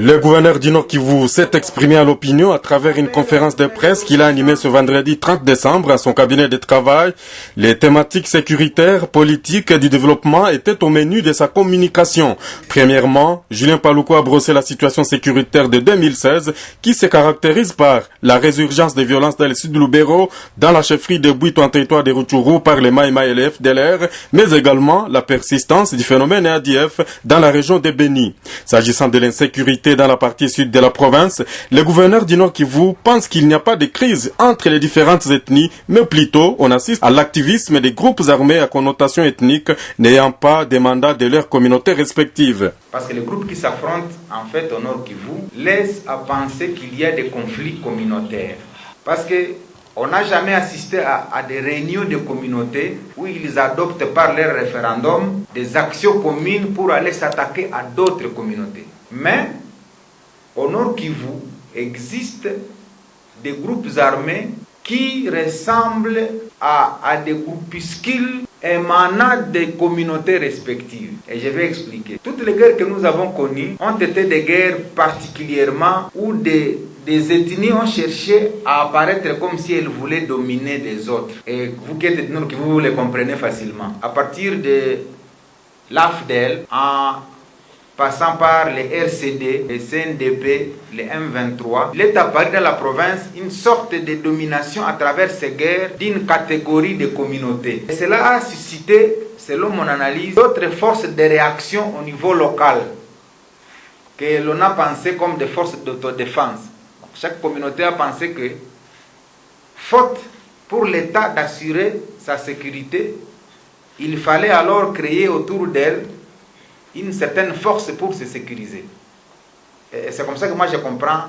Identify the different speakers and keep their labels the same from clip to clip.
Speaker 1: Le gouverneur du Nord Kivu s'est exprimé à l'opinion à travers une conférence de presse qu'il a animée ce vendredi 30 décembre à son cabinet de travail. Les thématiques sécuritaires, politiques et du développement étaient au menu de sa communication. Premièrement, Julien Paluku a brossé la situation sécuritaire de 2016 qui se caractérise par la résurgence des violences dans le sud de Lubero, dans la chefferie de Bouito en territoire de Rutshuru par les Maïma et les FDLR, mais également la persistance du phénomène ADF dans la région de Beni. S'agissant de l'insécurité dans la partie sud de la province, le gouverneur du Nord Kivu pense qu'il n'y a pas de crise entre les différentes ethnies, mais plutôt on assiste à l'activisme des groupes armés à connotation ethnique n'ayant pas des mandats de leurs communautés respectives.
Speaker 2: Parce que les groupes qui s'affrontent en fait au Nord Kivu laissent à penser qu'il y a des conflits communautaires. Parce que on n'a jamais assisté à des réunions de communautés où ils adoptent par leur référendum des actions communes pour aller s'attaquer à d'autres communautés. Mais au Nord Kivu existe des groupes armés qui ressemblent à des groupuscules émanant des communautés respectives. Et je vais expliquer. Toutes les guerres que nous avons connues ont été des guerres particulièrement où des ethnies ont cherché à apparaître comme si elles voulaient dominer les autres. Et vous qui êtes Nord Kivu, vous les comprenez facilement. À partir de l'AFDEL, en passant par les RCD, les CNDP, les M23, il est apparu dans la province une sorte de domination à travers ces guerres d'une catégorie de communautés. Et cela a suscité, selon mon analyse, d'autres forces de réaction au niveau local que l'on a pensé comme des forces d'autodéfense. Chaque communauté a pensé que, faute pour l'État d'assurer sa sécurité, il fallait alors créer autour d'elle une certaine force pour se sécuriser. Et c'est comme ça que moi je comprends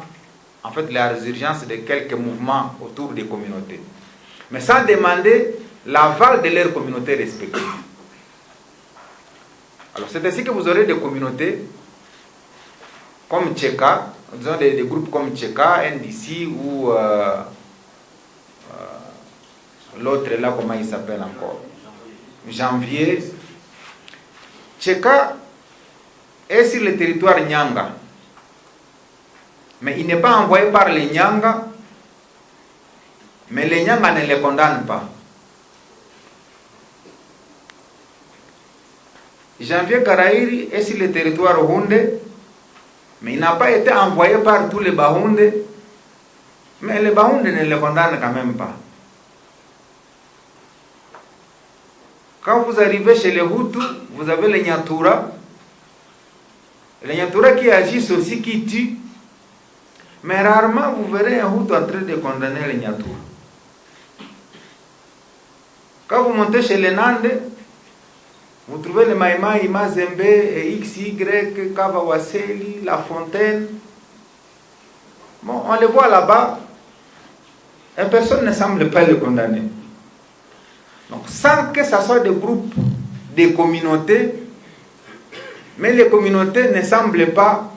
Speaker 2: en fait la résurgence de quelques mouvements autour des communautés. Mais sans demander l'aval de leurs communautés respectives. Alors c'est ainsi que vous aurez des communautés comme Tcheka, disons des groupes comme Tcheka, NDC ou l'autre là, comment il s'appelle encore, Janvier. Tcheka est sur le territoire Nyanga. Mais il n'est pas envoyé par les Nyanga, mais les Nyanga ne les condamnent pas. Janvier Karairi est sur le territoire Houndé, mais il n'a pas été envoyé par tous les Bahoundés, mais les Bahoundés ne les condamnent quand même pas. Quand vous arrivez chez les Hutus, vous avez les Nyatura. Les Nyatura qui agissent aussi, qui tuent. Mais rarement vous verrez un Hutu en train de condamner les Nyatura. Quand vous montez chez les Nande, vous trouvez les Maïma, Mazembe, et XY, Kavawaseli, La Fontaine. Bon, on les voit là-bas, et personne ne semble pas les condamner. Donc, sans que ce soit des groupes, des communautés, mais les communautés ne semblent pas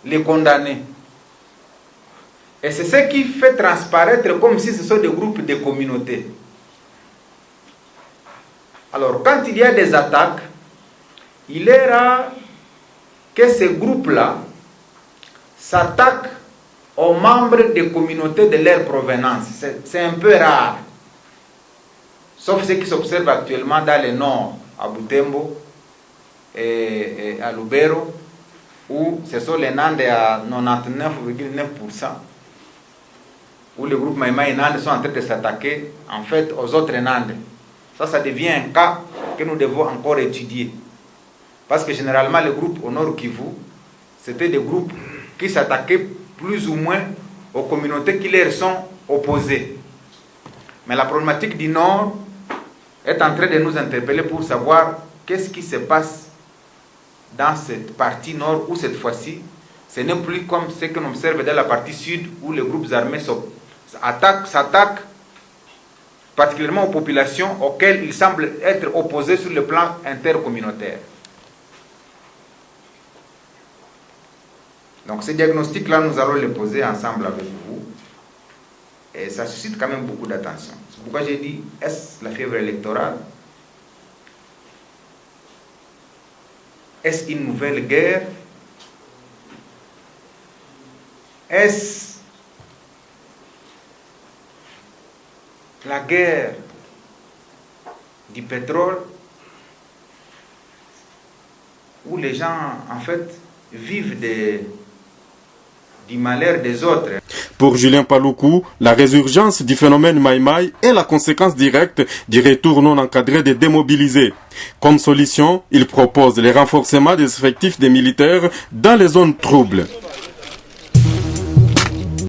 Speaker 2: les condamner. Et c'est ce qui fait transparaître comme si ce sont des groupes de communautés. Alors, quand il y a des attaques, il est rare que ces groupes-là s'attaquent aux membres des communautés de leur provenance. C'est un peu rare. Sauf ce qui s'observe actuellement dans le nord, à Butembo et à Lubero, où ce sont les Nandes à 99,9%, où les groupes Maïma et Nandes sont en train de s'attaquer en fait aux autres Nandes. Ça devient un cas que nous devons encore étudier. Parce que généralement, les groupes au Nord Kivu, c'était des groupes qui s'attaquaient plus ou moins aux communautés qui leur sont opposées. Mais la problématique du Nord est en train de nous interpeller pour savoir qu'est-ce qui se passe dans cette partie nord où cette fois-ci, ce n'est plus comme ce que l'on observe dans la partie sud où les groupes armés s'attaquent particulièrement aux populations auxquelles ils semblent être opposés sur le plan intercommunautaire. Donc ce diagnostic-là, nous allons le poser ensemble avec vous. Et ça suscite quand même beaucoup d'attention. C'est pourquoi j'ai dit, est-ce la fièvre électorale? Est-ce une nouvelle guerre? Est-ce la guerre du pétrole où les gens en fait vivent du malheur des autres?
Speaker 1: Pour Julien Paloukou, la résurgence du phénomène Maïmaï est la conséquence directe du retour non encadré des démobilisés. Comme solution, il propose le renforcement des effectifs des militaires dans les zones troubles.